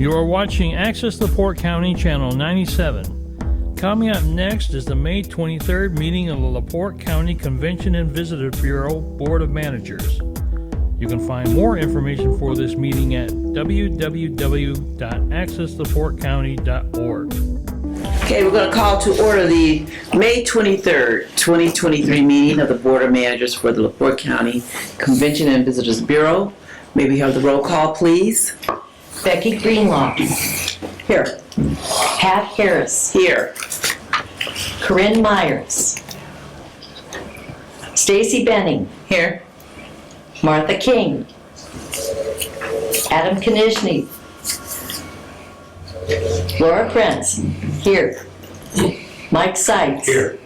You are watching Access LaPorte County Channel 97. Coming up next is the May 23rd meeting of the LaPorte County Convention and Visitor Bureau Board of Managers. You can find more information for this meeting at www.accesslaportecounty.org. Okay, we're going to call to order the May 23rd, 2023 meeting of the Board of Managers for the LaPorte County Convention and Visitors Bureau. May we have the roll call, please? Becky Greenlaw. Here. Pat Harris. Here. Corinne Myers. Stacy Benning. Here. Martha King. Adam Konishny. Laura Prince. Here. Mike Seitz. Here.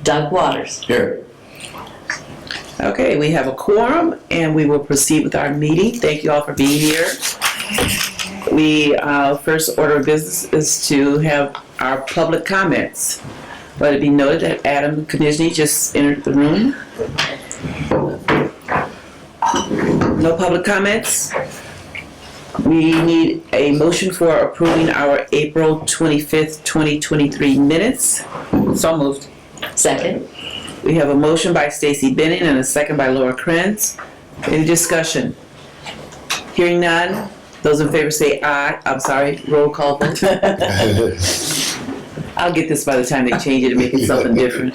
Doug Waters. Here. Okay, we have a quorum and we will proceed with our meeting. Thank you all for being here. First order of business is to have our public comments. Let it be noted that Adam Konishny just entered the room. No public comments. We need a motion for approving our April 25th, 2023 minutes. So moved. Second. We have a motion by Stacy Benning and a second by Laura Krenz. Any discussion? Hearing none. Those in favor say aye. I'm sorry, roll call vote. I'll get this by the time they change it and make it something different.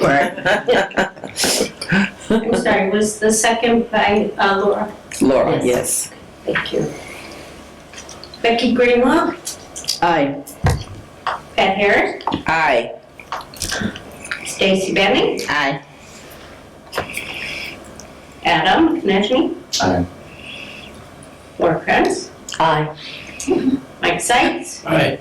I'm sorry, was the second by Laura? Laura, yes. Thank you. Becky Greenlaw? Aye. Pat Harris? Aye. Stacy Benning? Aye. Adam Konishny? Aye. Laura Prince? Aye. Mike Seitz? Aye.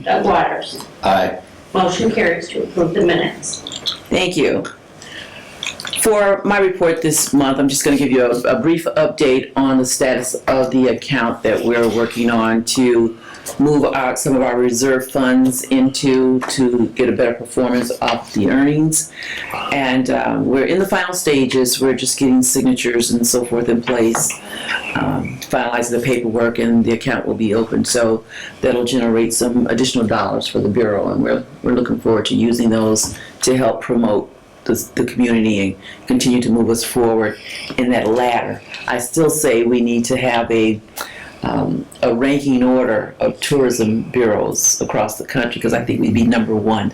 Doug Waters? Aye. Motion carries to approve the minutes. Thank you. For my report this month, I'm just going to give you a brief update on the status of the account that we're working on to move out some of our reserve funds into to get a better performance off the earnings. And we're in the final stages. We're just getting signatures and so forth in place, finalizing the paperwork, and the account will be open. So that'll generate some additional dollars for the Bureau, and we're looking forward to using those to help promote the community and continue to move us forward in that ladder. I still say we need to have a ranking order of tourism bureaus across the country, because I think we'd be number one.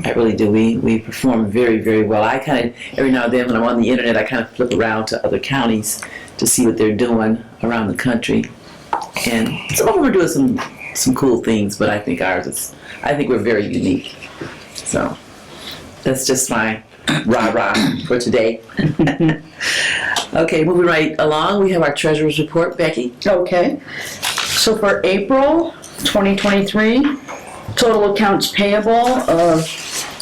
I really do. We perform very, very well. I kind of, every now and then when I'm on the internet, I kind of flip around to other counties to see what they're doing around the country. And some of them are doing some cool things, but I think I think we're very unique. So that's just my rah-rah for today. Okay, moving right along, we have our treasurer's report. Becky? Okay, so for April 2023, total accounts payable of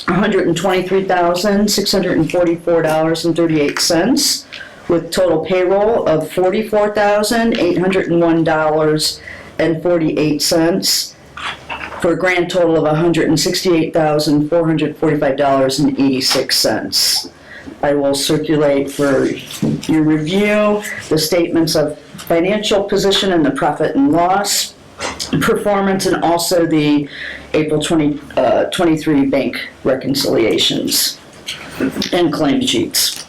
$123,644.38, with total payroll of $44,801.48, for a grand total of $168,445.86. I will circulate for your review the statements of financial position and the profit and loss performance, and also the April 2023 bank reconciliations and claim sheets.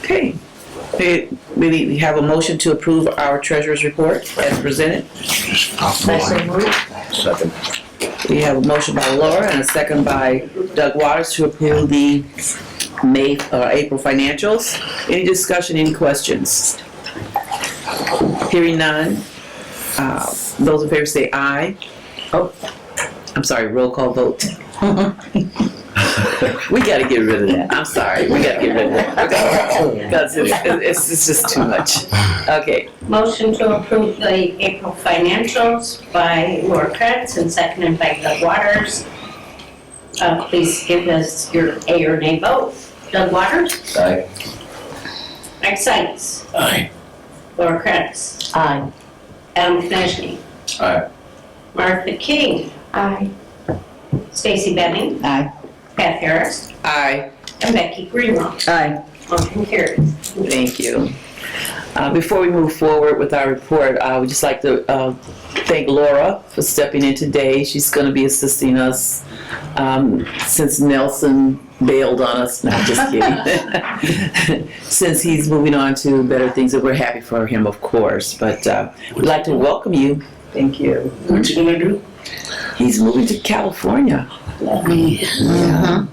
Okay. We have a motion to approve our treasurer's report as presented. Second. We have a motion by Laura and a second by Doug Waters to approve the April financials. Any discussion, any questions? Hearing none. Those in favor say aye. Oh, I'm sorry, roll call vote. We got to get rid of that. I'm sorry. We got to get rid of that. Because it's just too much. Okay. Motion to approve the April financials by Laura Kretz and seconded by Doug Waters. Please give us your A or nay vote. Doug Waters? Aye. Mike Seitz? Aye. Laura Kretz? Aye. Adam Konishny? Aye. Martha King? Aye. Stacy Benning? Aye. Pat Harris? Aye. And Becky Greenlaw? Aye. Motion carries. Thank you. Before we move forward with our report, I would just like to thank Laura for stepping in today. She's going to be assisting us since Nelson bailed on us. No, just kidding. Since he's moving on to better things, and we're happy for him, of course. But we'd like to welcome you. Thank you. What's he gonna do? He's moving to California. Yeah.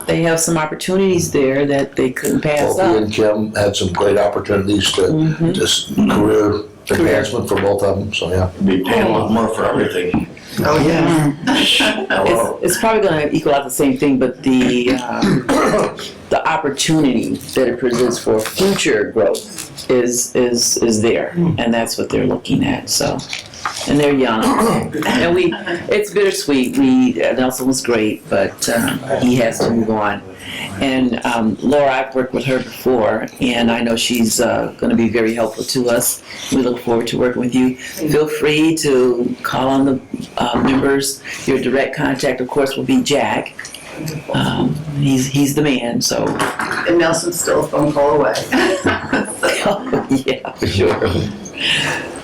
They have some opportunities there that they couldn't pass Both he up. and Kim had some great opportunities to just career advancement for both of them, so yeah. Be paying a lot more for everything. Oh, yeah. It's probably going to equal out the same thing, but the opportunity that it presents for future growth is there, and that's what they're looking at. So, and they're young, and it's bittersweet. Nelson was great, but he has to move on. And Laura, I've worked with her before, and I know she's going to be very helpful to us. We look forward to working with you. Feel free to call on the members. Your direct contact, of course, will be Jack. He's the man, so. And Nelson's still a phone call away. Yeah, for sure.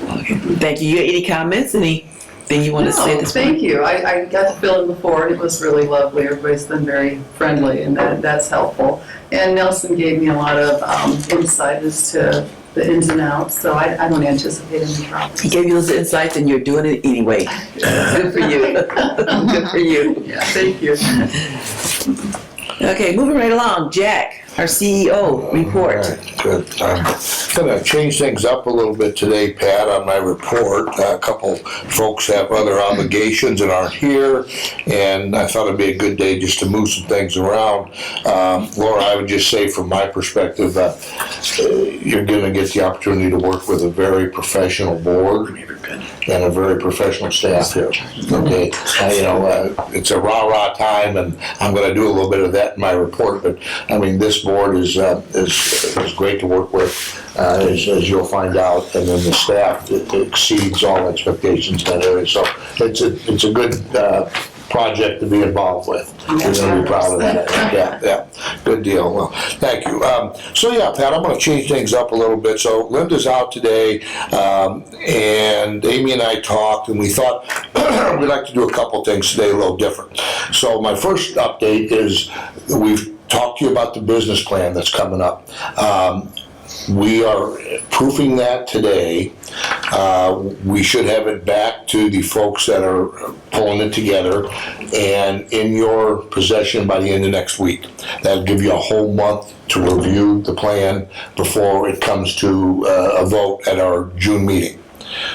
Okay. Thank you. Any comments? Anything you want to say this Thank you. I got to fill in before, and it was really lovely. Everybody's been very friendly, and that's helpful. And Nelson gave me a lot of insight as to the ins and outs, so I don't anticipate any problems. He gave you those insights, and you're doing it anyway. Good for you. Good for you. Yeah, thank you. Okay, moving right along. Jack, our CEO, report. All right, good. I'm gonna change things up a little bit today, Pat, on my report. A couple folks have other obligations and aren't here, and I thought it'd be a good day just to move some things around. Laura, I would just say from my perspective, you're gonna get the opportunity to work with a very professional board and a very professional staff here. Okay, it's a rah-rah time, and I'm gonna do a little bit of that in my report, but I mean, this board is great to work with, as you'll find out, and then the staff exceeds all expectations in that area. So it's a good project to be involved with. You're gonna be proud of that. Yeah, good deal. Well, thank you. So yeah, Pat, I'm gonna change things up a little bit. So Linda's out today, and Amy and I talked, and we thought we'd like to do a couple things today a little different. So my first update is we've talked to you about the business plan that's coming up. We are proofing that today. We should have it back to the folks that are pulling it together and in your possession by the end of next week. That'll give you a whole month to review the plan before it comes to a vote at our June meeting.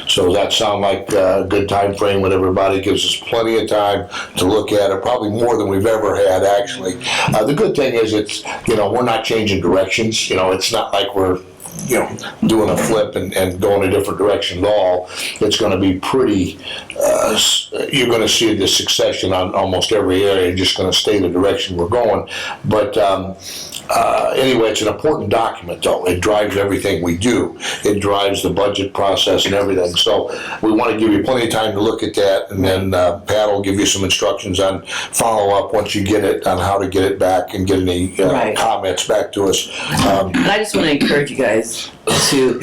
So does that sound like a good time frame when everybody gives us plenty of time to look at it, probably more than we've ever had, actually. The good thing is we're not changing directions. It's not like we're, doing a flip and going a different direction at all. It's going to be pretty, you're going to see the succession on almost every area, just going to stay the direction we're going. But anyway, it's an important document, though. It drives everything we do. It drives the budget process and everything. So we want to give you plenty of time to look at that, and then Pat will give you some instructions on follow-up once you get it, on how to get it back and get any comments back to us. And I just want to encourage you guys to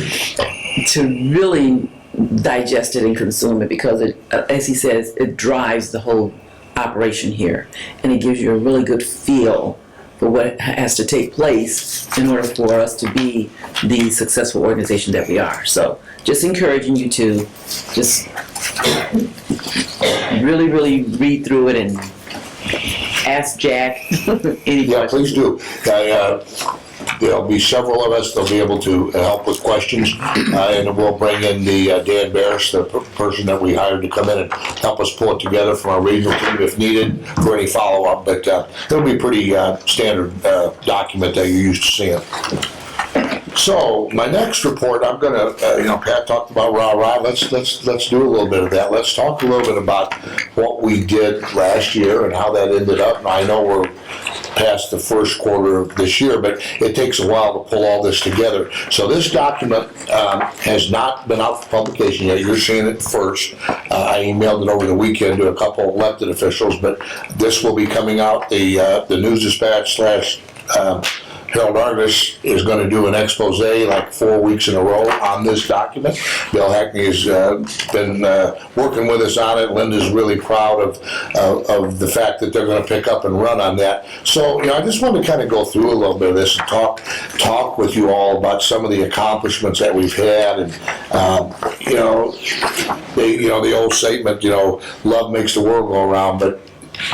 really digest it and consume it, because it, as he says, it drives the whole operation here, and it gives you a really good feel for what has to take place in order for us to be the successful organization that we are. So just encouraging you to just really, really read through it and ask Jack any Yeah, questions. please do. There'll be several of us that'll be able to help with questions, and we'll bring in the Dan Barris, the person that we hired to come in and help us pull it together from our regional team if needed for any follow-up. But it'll be a pretty standard document that you're used to seeing. So my next report, I'm gonna, Pat talked about rah-rah. Let's do a little bit of that. Let's talk a little bit about what we did last year and how that ended up. And I know we're past the first quarter of this year, but it takes a while to pull all this together. So this document has not been out for publication yet. You're seeing it first. I emailed it over the weekend to a couple elected officials, but this will be coming out, the News Dispatch / Harold Argus is gonna do an expose like 4 weeks in a row on this document. Bill Hackney has been working with us on it. Linda's really proud of the fact that they're gonna pick up and run on that. So, I just wanted to kind of go through a little bit of this and talk with you all about some of the accomplishments that we've had, and the old statement, love makes the world go around, but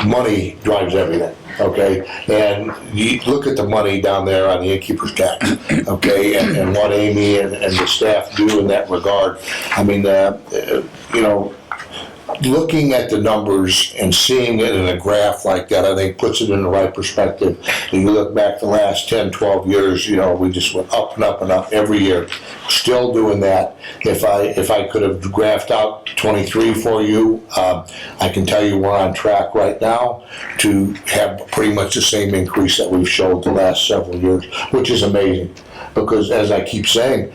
money drives everything. Okay, and you look at the money down there on the innkeeper's tax, okay, and what Amy and the staff do in that regard. I mean, looking at the numbers and seeing it in a graph like that, I think puts it in the right perspective. And you look back the last 10, 12 years, we just went up and up and up every year. Still doing that. If I could have graphed out 23 for you, I can tell you we're on track right now to have pretty much the same increase that we've showed the last several years, which is amazing. Because as I keep saying,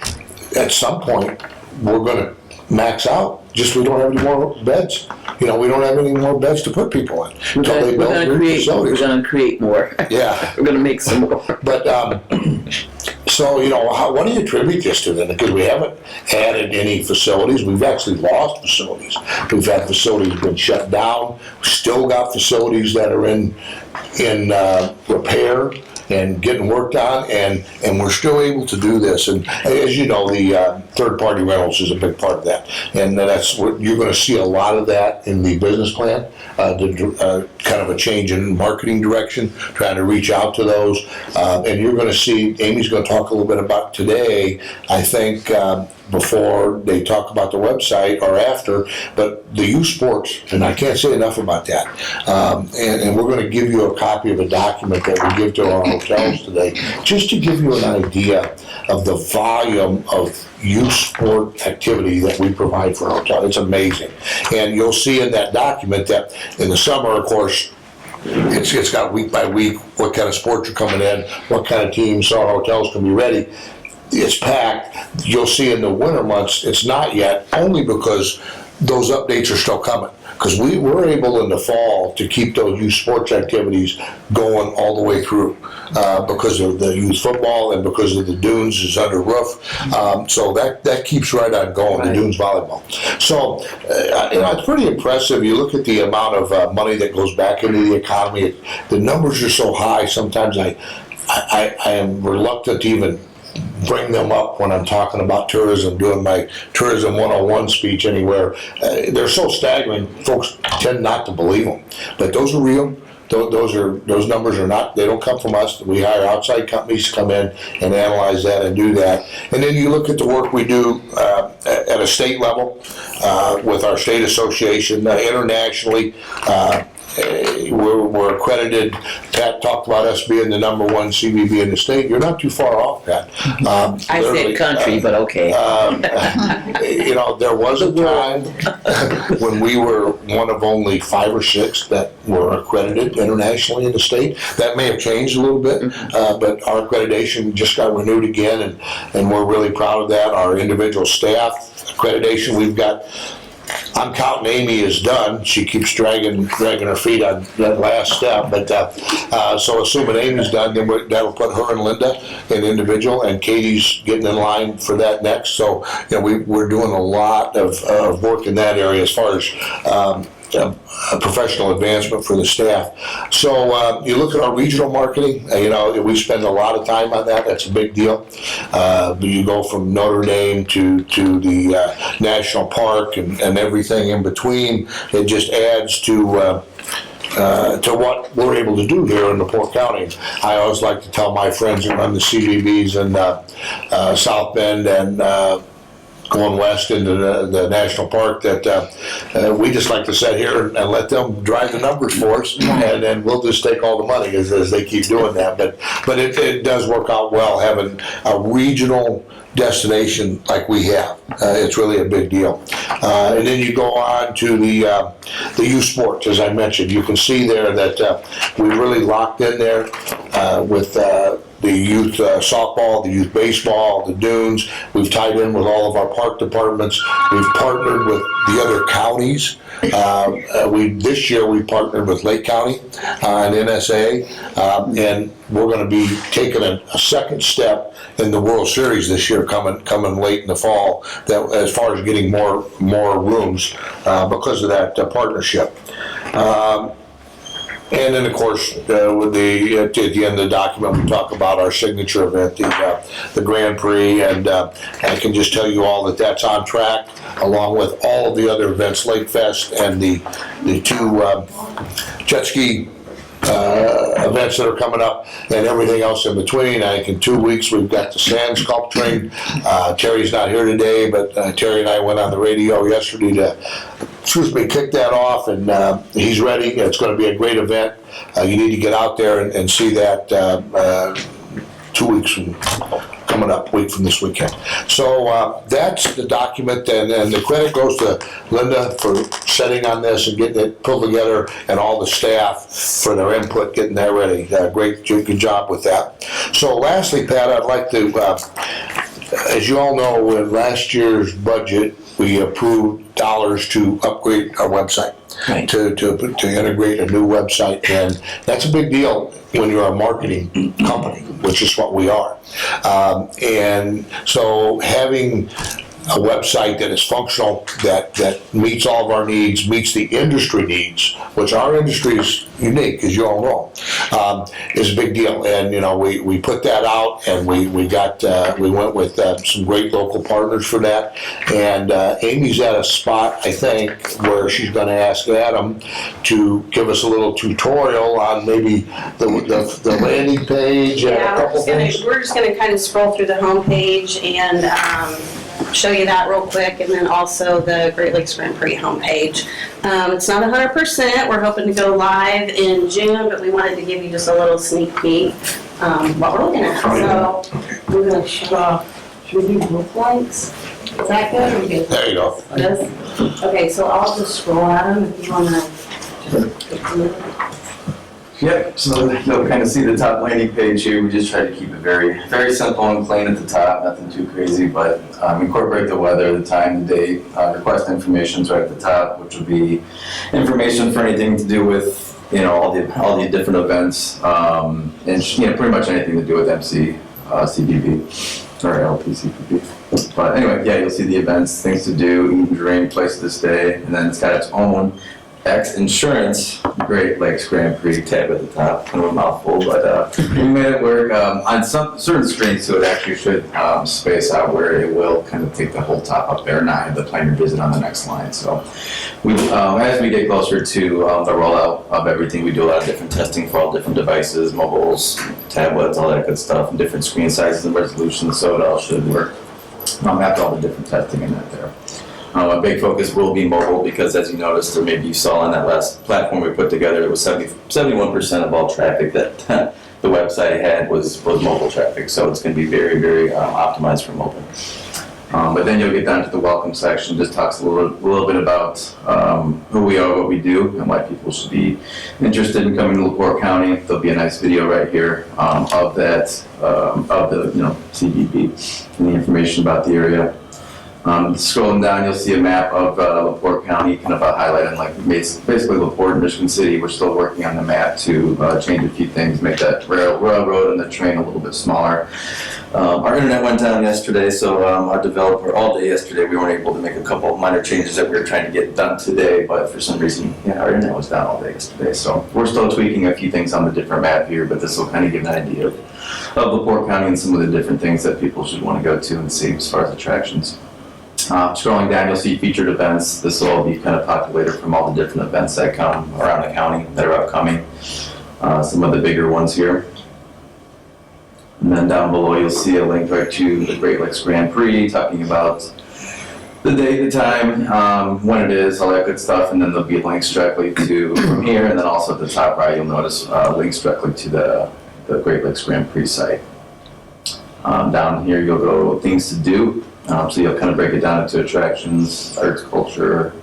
at some point, we're going to max out. Just we don't have any more beds. We don't have any more beds to put people in. We're gonna create more. Yeah. We're gonna make some more. But, so, what do you attribute this to then? Because we haven't added any facilities. We've actually lost facilities. We've had facilities been shut down. We've still got facilities that are in repair and getting worked on, and we're still able to do this. And as you know, the third-party rentals is a big part of that. And that's what you're going to see a lot of that in the business plan, kind of a change in marketing direction, trying to reach out to those. And you're going to see, Amy's going to talk a little bit about today, I think, before they talk about the website or after, but the youth sports, and I can't say enough about that. And we're going to give you a copy of a document that we give to our hotels today, just to give you an idea of the volume of youth sport activity that we provide for our hotel. It's amazing. And you'll see in that document that in the summer, of course, it's got week by week what kind of sports are coming in, what kind of teams, so our hotels can be ready. It's packed. You'll see in the winter months, it's not yet, only because those updates are still coming. Because we were able in the fall to keep those youth sports activities going all the way through because of the youth football and because of the Dunes is under roof. So that keeps right on going, the Dunes volleyball. So, it's pretty impressive. You look at the amount of money that goes back into the economy. The numbers are so high, sometimes I am reluctant to even bring them up when I'm talking about tourism, doing my Tourism 101 speech anywhere. They're so staggering, folks tend not to believe them. But those are real. Those numbers are not, they don't come from us. We hire outside companies to come in and analyze that and do that. And then you look at the work we do at a state level with our state association, internationally. We're accredited. Pat talked about us being the #1 CVB in the state. You're not too far off, Pat. I said country, but okay. There was a time when we were one of only 5 or 6 that were accredited internationally in the state. That may have changed a little bit, but our accreditation just got renewed again, and we're really proud of that. Our individual staff accreditation, we've got, I'm counting Amy is done. She keeps dragging her feet on that last step. But so assuming Amy's done, then that'll put her and Linda in individual, and Katie's getting in line for that next. So we're doing a lot of work in that area as far as professional advancement for the staff. So you look at our regional marketing, we spend a lot of time on that. That's a big deal. You go from Notre Dame to the national park and everything in between. It just adds to what we're able to do here in LaPorte County. I always like to tell my friends that run the CVBs in South Bend and going west into the national park that we just like to sit here and let them drive the numbers for us, and then we'll just take all the money as they keep doing that. But it does work out well having a regional destination like we have. It's really a big deal. And then you go on to the youth sports, as I mentioned. You can see there that we really locked in there with youth softball, the youth baseball, the dunes. We've tied in with all of our park departments. We've partnered with the other counties. This year we partnered with Lake County and NSA, and we're going to be taking a second step in the World Series this year, coming late in the fall. That as far as getting more rooms because of that partnership. And then, of course, at the end of the document, we talk about our signature event, the Grand Prix, and I can just tell you all that that's on track, along with all of the other events, Lake Fest and the two jet ski events that are coming up, and everything else in between. I think in 2 weeks we've got the sand sculpturing. Terry's not here today, but Terry and I went on the radio yesterday to kick that off, and he's ready. It's going to be a great event. You need to get out there and see that 2 weeks from coming up, week from this weekend. So that's the document, and the credit goes to Linda for setting on this and getting it pulled together, and all the staff for their input, getting that ready. Good job with that. So lastly, Pat, I'd like to, as you all know, in last year's budget, we approved dollars to upgrade our website, Right. to integrate a new website, and that's a big deal when you're a marketing company, which is what we are. And so having a website that is functional, that meets all of our needs, meets the industry needs, which our industry is unique, as you all know, is a big deal. And we put that out, and we went with some great local partners for that. And Amy's at a spot, I think, where she's going to ask Adam to give us a little tutorial on maybe the landing page and a couple things. We're just gonna kind of scroll through the homepage and show you that real quick, and then also the Great Lakes Grand Prix homepage. It's not 100%. We're hoping to go live in June, but we wanted to give you just a little sneak peek what we're looking at. So we're going to shut off. Should we do both lights? Is that good? Or we good? There you go. This? Okay, so I'll just scroll at them if you want to. Yep, so you'll kind of see the top landing page here. We just try to keep it very, very simple and plain at the top, nothing too crazy, but incorporate the weather, the time, the date, request information's right at the top, which will be information for anything to do with, all the different events, and pretty much anything to do with MC, CBB, or LPCPB. But anyway, yeah, you'll see the events, things to do, eat and drink, place to stay, and then it's got its own X Insurance Great Lakes Grand Prix tab at the top. Kind of a mouthful, but we made it work on some certain screens, so it actually should space out where it will kind of take the whole top up there, not have the plan your visit on the next line. So we, as we get closer to the rollout of everything, we do a lot of different testing for all different devices, mobiles, tablets, all that good stuff, and different screen sizes and resolutions, so it all should work after all the different testing in that there. A big focus will be mobile, because as you noticed, or maybe you saw on that last platform we put together, it was 71% of all traffic that the website had was mobile traffic. So it's going to be very, very optimized for mobile. But then you'll get down to the welcome section. Just talks a little bit about who we are, what we do, and why people should be interested in coming to LaPorte County. There'll be a nice video right here of that, of the CBB and the information about the area. Scrolling down, you'll see a map of LaPorte County, kind of a highlight on basically LaPorte and Michigan City. We're still working on the map to change a few things, make that railroad and the train a little bit smaller. Our internet went down yesterday, so our developer, all day yesterday, we weren't able to make a couple of minor changes that we were trying to get done today, but for some reason, our internet was down all day yesterday. So we're still tweaking a few things on the different map here, but this will kind of give an idea of LaPorte County and some of the different things that people should want to go to and see as far as attractions. Scrolling down, you'll see featured events. This will all be kind of populated from all the different events that come around the county that are upcoming. Some of the bigger ones here. And then down below, you'll see a link right to the Great Lakes Grand Prix, talking about the date, the time, when it is, all that good stuff. And then there'll be links directly to from here. And then also at the top right, you'll notice links directly to the Great Lakes Grand Prix site. Down here, you'll go things to do. So you'll kind of break it down into attractions, arts, culture,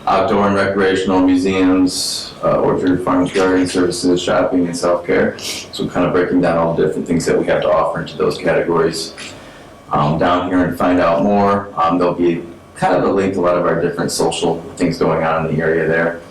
outdoor and recreational museums, orchard, farms, garden services, shopping, and self-care. So kind of breaking down all the different things that we have to offer into those categories. Down here and find out more, there'll be kind of a link to a lot of our different social things going on in the area there.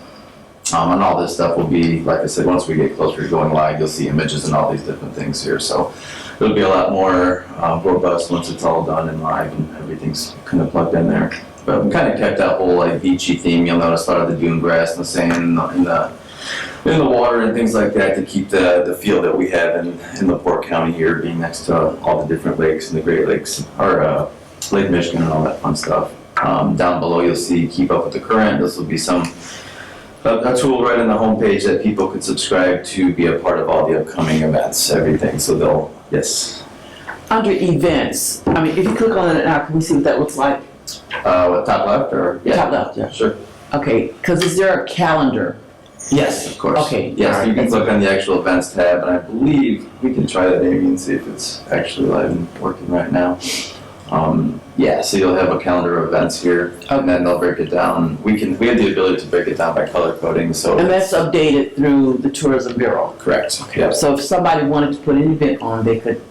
And all this stuff will be, like I said, once we get closer to going live, you'll see images and all these different things here. So it'll be a lot more robust once it's all done and live and everything's kind of plugged in there. But we kind of kept that whole like beachy theme. You'll notice a lot of the dune grass and the sand in the water and things like that to keep the feel that we have in LaPorte County here, being next to all the different lakes and the Great Lakes, or Lake Michigan and all that fun stuff. Down below you'll see Keep Up with the Current. This will be a tool right on the homepage that people could subscribe to be a part of all the upcoming events, everything. So yes. Under events, I mean, if you click on it now, can we see what that looks like? What, top left or? Yeah. Top left, yeah. Sure. Okay, because is there a calendar? Yes, of course. Okay, Yes, alright, you can that's- click on the actual events tab, and I believe we can try that maybe and see if it's actually live and working right now. Yeah, so you'll have a calendar of events here, and then they'll break it down. We have the ability to break it down by color coding, so. And that's updated through the Tourism Bureau? Correct. Yep. So if somebody wanted to put an event on, they could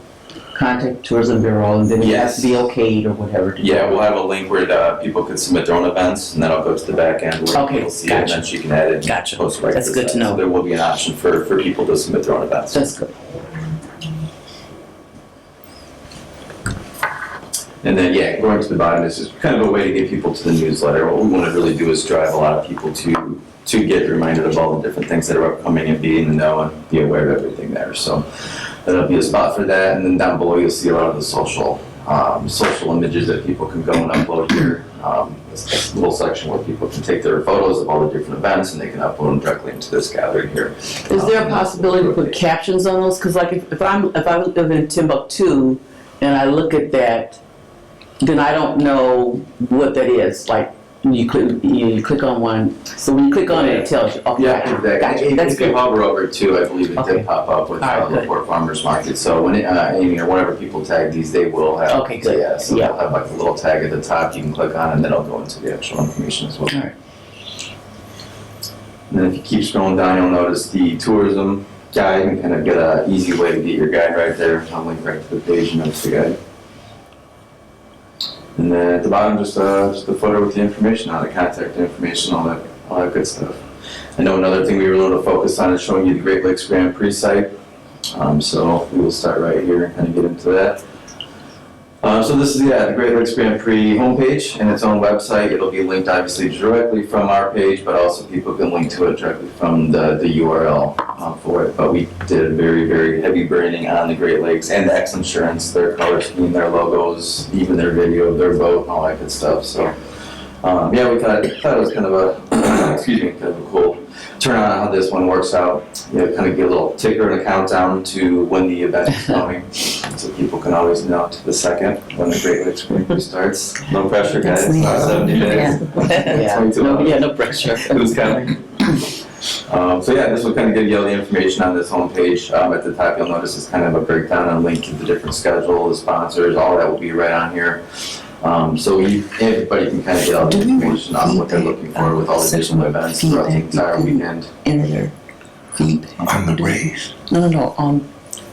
contact Tourism Bureau and then it has to be okayed or whatever. to do Yeah, it. we'll have a link where people could submit their own events, and then I'll go to the back end where Okay, people see it, and then gotcha. she can add it. and Gotcha. post it right That's the good to site. know. So there will be an option for people to submit their own events. That's good. And then, yeah, going to the bottom is just kind of a way to get people to the newsletter. What we want to really do is drive a lot of people to get reminded of all the different things that are upcoming and be in the know and be aware of everything there. So that'll be a spot for that. And then down below, you'll see a lot of the social images that people can go and upload here. It's a little section where people can take their photos of all the different events and they can upload them directly into this gallery here. Is there a possibility to put captions on those? Because like if I live in Timbuktu and I look at that, then I don't know what that is. Like you click on one, so when you click on it, it tells you. Okay, Yeah, exactly. gotcha. That's If you good. hover over it too, I believe it Okay. did pop up with All right, good. LaPorte Farmers Market. So when Amy or whenever people tag these, they will have. Okay, good. Yeah, so Yeah. they'll have like a little tag at the top you can click on, and then it'll go into the actual information as well. All right. And then if you keep scrolling down, you'll notice the tourism guide and kind of get an easy way to get your guide right there. I'll link right to the page and notice the guide. And then at the bottom, just a footer with the information on it, contact information, all that good stuff. I know another thing we were a little focused on is showing you the Great Lakes Grand Prix site. So we will start right here and kind of get into that. So this is the Great Lakes Grand Prix homepage and its own website. It'll be linked obviously directly from our page, but also people can link to it directly from the URL for it. But we did very, very heavy branding on the Great Lakes and the X Insurance, their color scheme, their logos, even their video of their boat and all that good stuff. So yeah, we thought it was kind of a, excuse me, kind of a cool turn on how this one works out. You know, kind of get a little ticker and a countdown to when the event is coming, so people can always know to the second when the Great Lakes Grand Prix starts. No pressure, guys. It's not 70 minutes. Yeah. 22 No, hours. yeah, no pressure. Who's counting? So yeah, this will kind of give you all the information on this homepage. At the top, you'll notice it's kind of a breakdown and link to the different schedule, the sponsors, all that will be right on here. So everybody can kind of get all the information on what they're looking for with all the different events throughout the entire weekend. Enter their feed. On the race. No, on the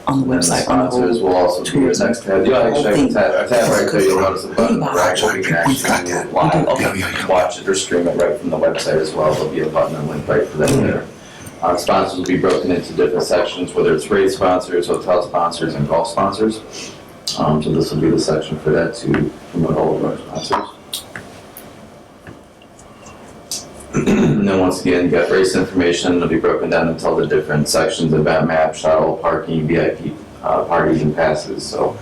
And the website. on the sponsors whole- will also be the next tab. You'll actually have a tab right there, you'll notice a button right where you can actually watch it or stream it right from the website as well. There'll be a button and link right for that there. Sponsors will be broken into different sections, whether it's race sponsors, hotel sponsors, and golf sponsors. So this will be the section for that to promote all of our sponsors. And then once again, you got race information. It'll be broken down into all the different sections: event map, shuttle, parking, VIP parties, and passes. So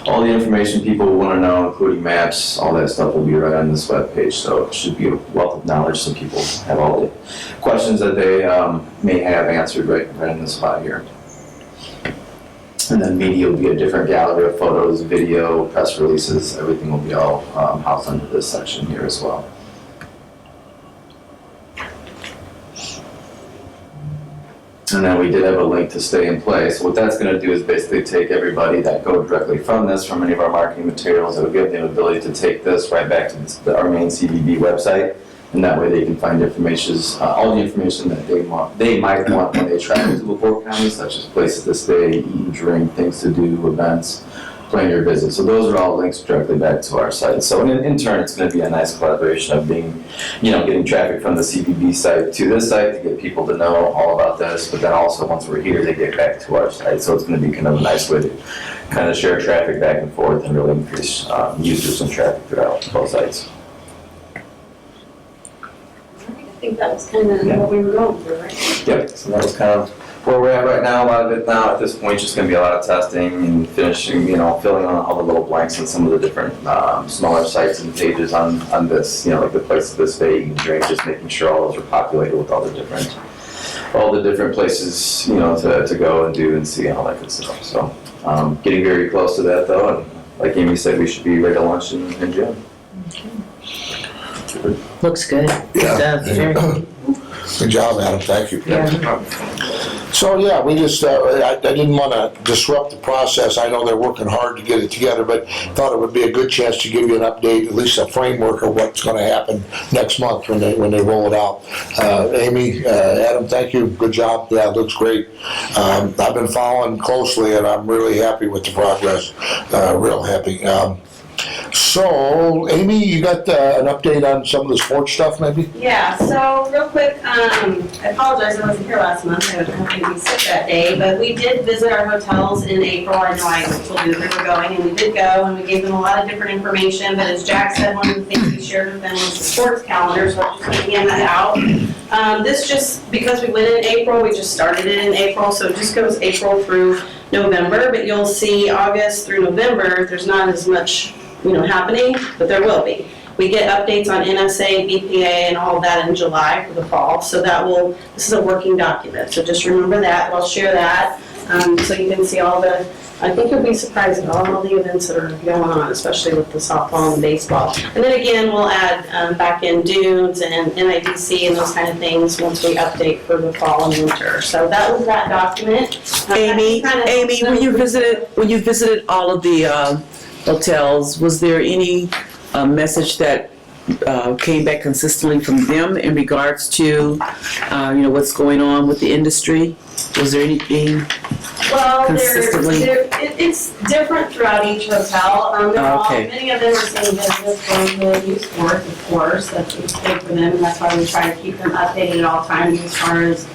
all the information people will want to know, including maps, all that stuff will be right on this webpage. So it should be a wealth of knowledge, so people have all the questions that they may have answered right in this spot here. And then media will be a different gallery of photos, video, press releases. Everything will be all housed under this section here as well. And then we did have a link to stay in play. So what that's going to do is basically take everybody that go directly from this, from any of our marketing materials. It will give them the ability to take this right back to our main CBB website And that way they can find information, all the information that they might want when they travel to LaPorte County, such as places to stay, eat and drink, things to do, events, plan your visit. So those are all links directly back to our site. So in turn, it's going to be a nice collaboration of getting traffic from the CPB site to this site to get people to know all about this. But then also once we're here, they get back to our site. So it's going to be kind of a nice way to kind of share traffic back and forth and really increase users and traffic throughout both sites. I think that was kind of what we were going for, right? Yep, so that was kind of where we're at right now. A lot of it now at this point is just going to be a lot of testing and finishing, filling on all the little blanks in some of the different smaller sites and pages on this, like the places to stay and drink, just making sure all those are populated with all the different places, to go and do and see and all that good stuff. So getting very close to that though, and like Amy said, we should be ready to launch in June. Looks good. Yeah. Does, very good. Good job, Adam, thank you. Yeah. So, yeah, we just, I didn't want to disrupt the process. I know they're working hard to get it together, but thought it would be a good chance to give you an update, at least a framework of what's going to happen next month when they roll it out. Amy, Adam, thank you. Good job. Yeah, it looks great. I've been following closely, and I'm really happy with the progress. Real happy. So, Amy, you got an update on some of the sports stuff, maybe? Yeah, so real quick, I apologize, I wasn't here last month, I happened to be sick that day, but we did visit our hotels in April. I know I told you that we were going, and we did go, and we gave them a lot of different information, but as Jack said, one of the things we shared with them was the sports calendar, so I'm just going to hand that out. This just, because we went in April, we just started it in April, so it just goes April through November, but you'll see August through November, there's not as much happening, but there will be. We get updates on NSA, BPA, and all of that in July for the fall, so this is a working document, so just remember that. I'll share that, so you can see I think you'll be surprised at all the events that are going on, especially with the softball and baseball. And then again, we'll add back in dunes and NIDC and those kind of things once we update for the fall and winter. So that was that document. Amy, when you visited all of the hotels, was there any message that came back consistently from them in regards to, what's going on with the industry? Was there anything consistently? It's different throughout each hotel. Many of them are seeing business going to youth sports, of course. That's big for them, and that's why we try to keep them updated at all times as far as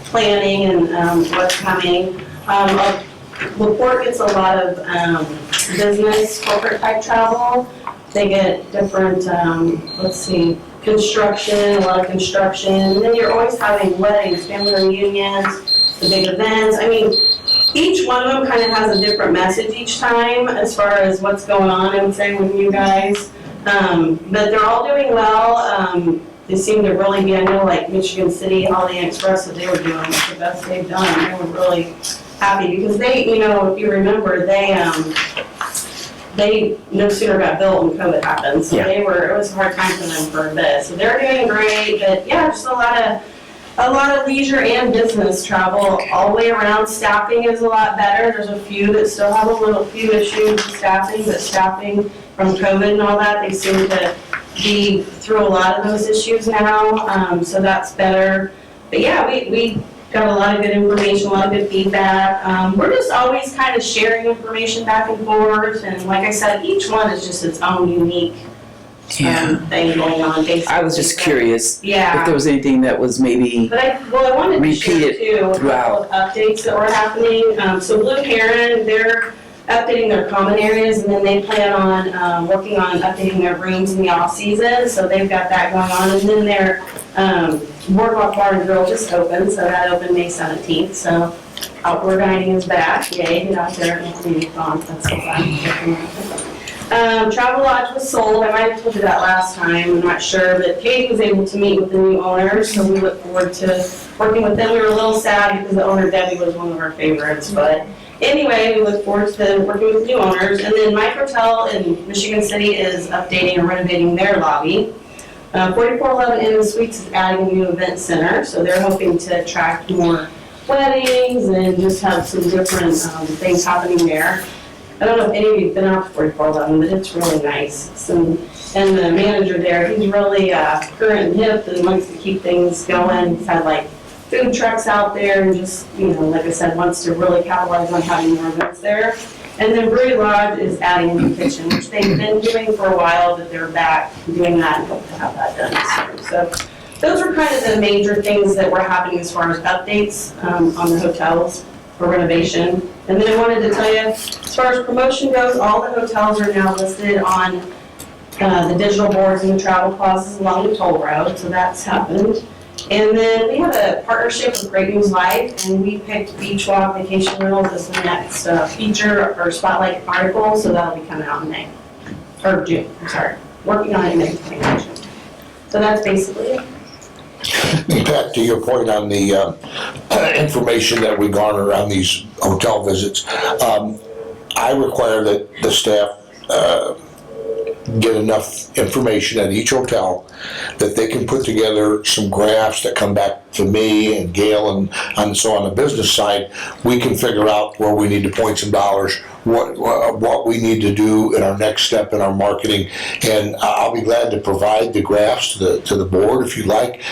planning and what's coming. LaPorte gets a lot of business, corporate type travel. They get different, construction, a lot of construction. And then you're always having weddings, family reunions, the big events. I mean, each one of them kind of has a different message each time as far as what's going on, I would say, with you guys. But they're all doing well. They seem to really be, I know like Michigan City, Holiday Inn Express, what they were doing was the best they've done. They were really happy because they, if you remember, they no sooner got built when COVID happened. So it was a hard time for them for a bit. So they're doing great, but yeah, just a lot of leisure and business travel all the way around. Staffing is a lot better. There's a few that still have a few issues with staffing, but staffing from COVID and all that, they seem to be through a lot of those issues now. So that's better. But yeah, we got a lot of good information, a lot of good feedback. We're just always kind of sharing information back and forth, and like I said, each one is just its own unique thing going on. Basically. I was just curious if Yeah. there was anything that was maybe But I wanted to share repeated too a couple of updates that were happening. So Blue Heron, they're updating their common areas, and then they plan on working on updating their rooms in the off season. So they've got that going on, and then their Boardwalk Bar and Grill just opened, so that opened May 17th. So outdoor dining is back. Yay! Get out there and have a fun. That's so fun. Travel Lodge was sold. I might have told you that last time. I'm not sure, but Katie was able to meet with the new owners, so we look forward to working with them. We were a little sad because the owner Debbie was one of our favorites, but. Anyway, we look forward to working with new owners. And then Mike Hotel in Michigan City is updating and renovating their lobby. 4411 Inn & Suites is adding a new event center, so they're hoping to attract more weddings and just have some different things happening there. I don't know if any of you have been out to 4411, but it's really nice. Some And the manager there, he's really current and hip and wants to keep things going. He's had like food trucks out there and just, like I said, wants to really capitalize on having more events there. And then Brewery Lodge is adding a new kitchen, which they've been doing for a while, but they're back doing that and hope to have that done soon. So those are kind of the major things that were happening as far as updates on the hotels for renovation. And then I wanted to tell you, as far as promotion goes, all the hotels are now listed on the digital boards and the travel plazas along the toll road, so that's happened. And then we have a partnership with Great News Live, and we picked Beach Walk Vacation Rentals as the next feature or spotlight article, so that'll be coming out in May, or June, I'm sorry. Working on it in May. So that's basically it. And Pat, to your point on the information that we garner on these hotel visits, I require that the staff get enough information at each hotel that they can put together some graphs that come back to me and Gail, and so on the business side, we can figure out where we need to point some dollars, what we need to do in our next step in our marketing, and I'll be glad to provide the graphs to the board if you like.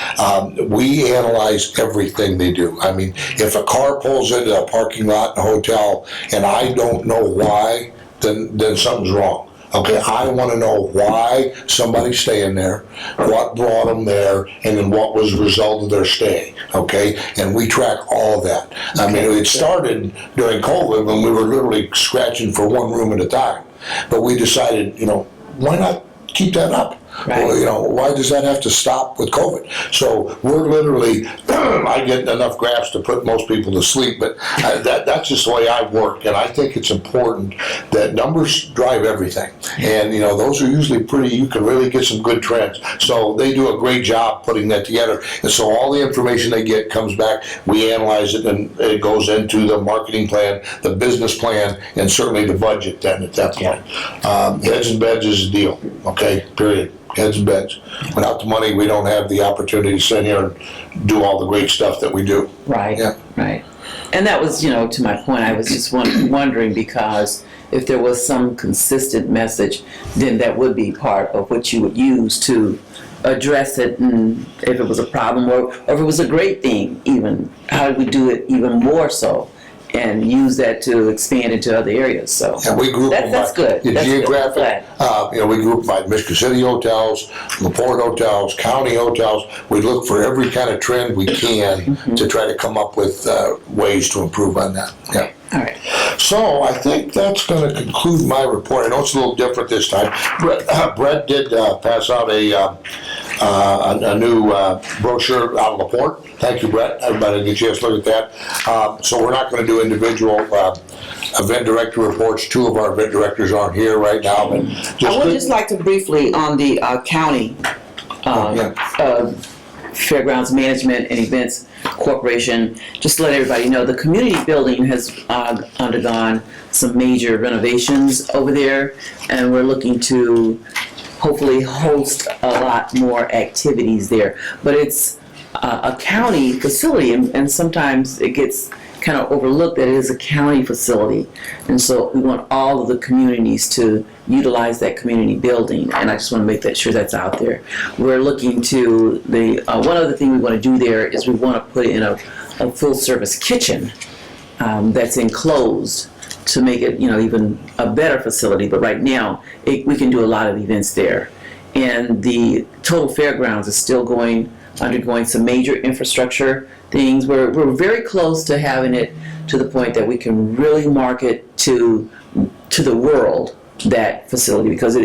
We analyze everything they do. I mean, if a car pulls into a parking lot in a hotel and I don't know why, then something's wrong. Okay, I want to know why somebody's staying there, what brought them there, and then what was the result of their stay. Okay, and we track all that. I mean, it started during COVID when we were literally scratching for one room at a time, but we decided, why not keep that up? Right. Well, why does that have to stop with COVID? So we're literally, I get enough graphs to put most people to sleep, but that's just the way I work, and I think it's important that numbers drive everything. And, those are usually you can really get some good trends. So they do a great job putting that together. And so all the information they get comes back, we analyze it, and it goes into the marketing plan, the business plan, and certainly the budget then at that point. Heads and beds is the deal, okay, period. Heads and beds. Without the money, we don't have the opportunity to sit here and do all the great stuff that we do. Right, Yeah. right. And that was, to my point, I was just wondering, because if there was some consistent message, then that would be part of what you would use to address it, and if it was a problem or if it was a great thing even, how do we do it even more so? And use that to expand into other areas. So And we group them that's by good. the That's good. geographic. We group by Michigan City hotels, LaPorte hotels, county hotels. We look for every kind of trend we can to try to come up with ways to improve on that. Yeah. All right. So I think that's going to conclude my report. I know it's a little different this time. Brett did pass out a new brochure out of LaPorte. Thank you, Brett. Everybody get a chance to look at that. So we're not going to do individual event director reports. Two of our event directors aren't here right now. But I would just like to briefly on the county Fairgrounds Management and Events Corporation, just to let everybody know, the community building has undergone some major renovations over there, and we're looking to hopefully host a lot more activities there. But it's a county facility, and sometimes it gets kind of overlooked that it is a county facility. And so we want all of the communities to utilize that community building, and I just want to make sure that's out there. We're looking to one other thing we want to do there is we want to put in a full service kitchen that's enclosed to make it even a better facility. But right now we can do a lot of events there, and the total fairgrounds is still undergoing some major infrastructure things. We're very close to having it to the point that we can really market to the world that facility, because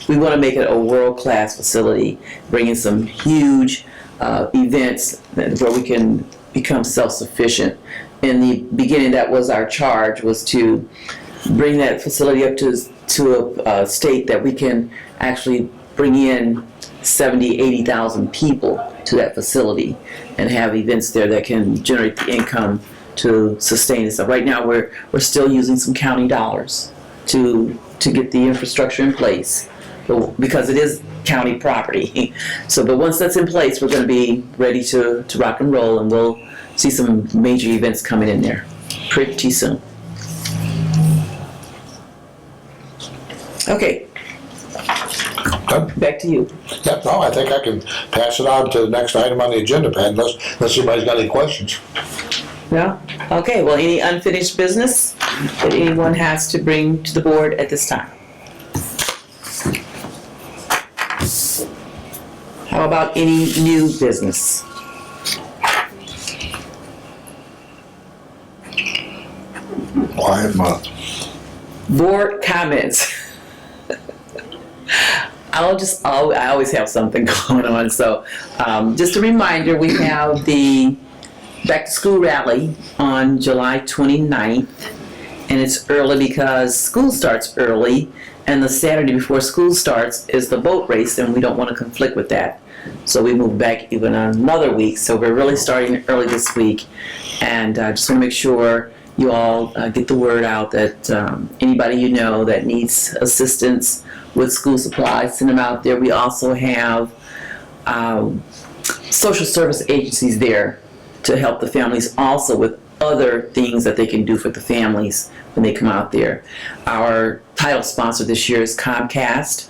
we want to make it a world-class facility, bringing some huge events where we can become self-sufficient. In the beginning, that was our charge, was to bring that facility up to a state that we can actually bring in 70,000, 80,000 people to that facility and have events there that can generate the income to sustain itself. Right now, we're still using some county dollars to get the infrastructure in place, because it is county property. So, but once that's in place, we're going to be ready to rock and roll, and we'll see some major events coming in there pretty soon. Okay. Good. Back to you. Yep, no, I think I can pass it on to the next item on the agenda, Pat, unless anybody's got any questions. No? Okay, well, any unfinished business that anyone has to bring to the board at this time? How about any new business? Quiet month. Board comments. I always have something going on, so just a reminder, we have the back to school rally on July 29th, and it's early because school starts early, and the Saturday before school starts is the boat race, and we don't want to conflict with that. So we moved back even another week, so we're really starting early this week, and I just want to make sure you all get the word out that anybody you know that needs assistance with school supplies, send them out there. We also have social service agencies there to help the families also with other things that they can do for the families when they come out there. Our title sponsor this year is Comcast,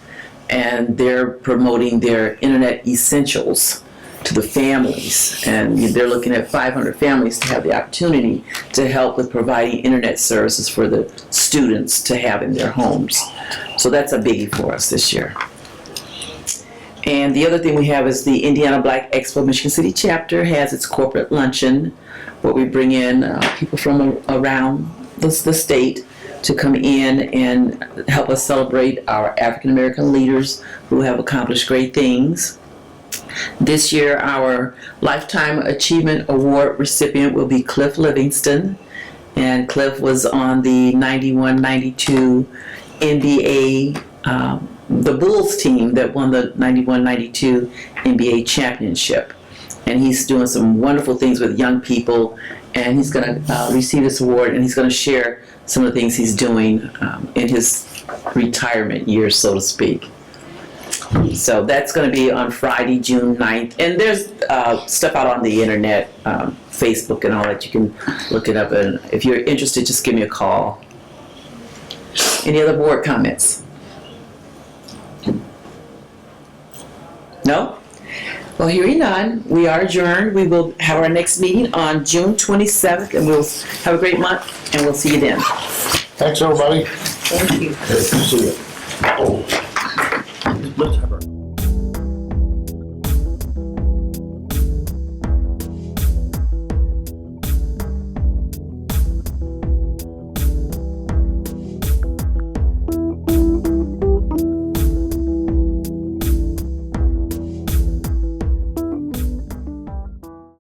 and they're promoting their internet essentials to the families, and they're looking at 500 families to have the opportunity to help with providing internet services for the students to have in their homes. So that's a biggie for us this year. And the other thing we have is the Indiana Black Expo Michigan City chapter has its corporate luncheon, where we bring in people from around the state to come in and help us celebrate our African American leaders who have accomplished great things. This year, our Lifetime Achievement Award recipient will be Cliff Livingston, and Cliff was on the 91-92 NBA, the Bulls team that won the 91-92 NBA championship. And he's doing some wonderful things with young people, and he's going to receive this award, and he's going to share some of the things he's doing in his retirement years, so to speak. So that's going to be on Friday, June 9th. And there's stuff out on the internet, Facebook and all that. You can look it up. And if you're interested, just give me a call. Any other board comments? No? Well, hearing none, we are adjourned. We will have our next meeting on June 27th, and we'll have a great month, and we'll see you then. Thanks, everybody. Thank you. Good to see you.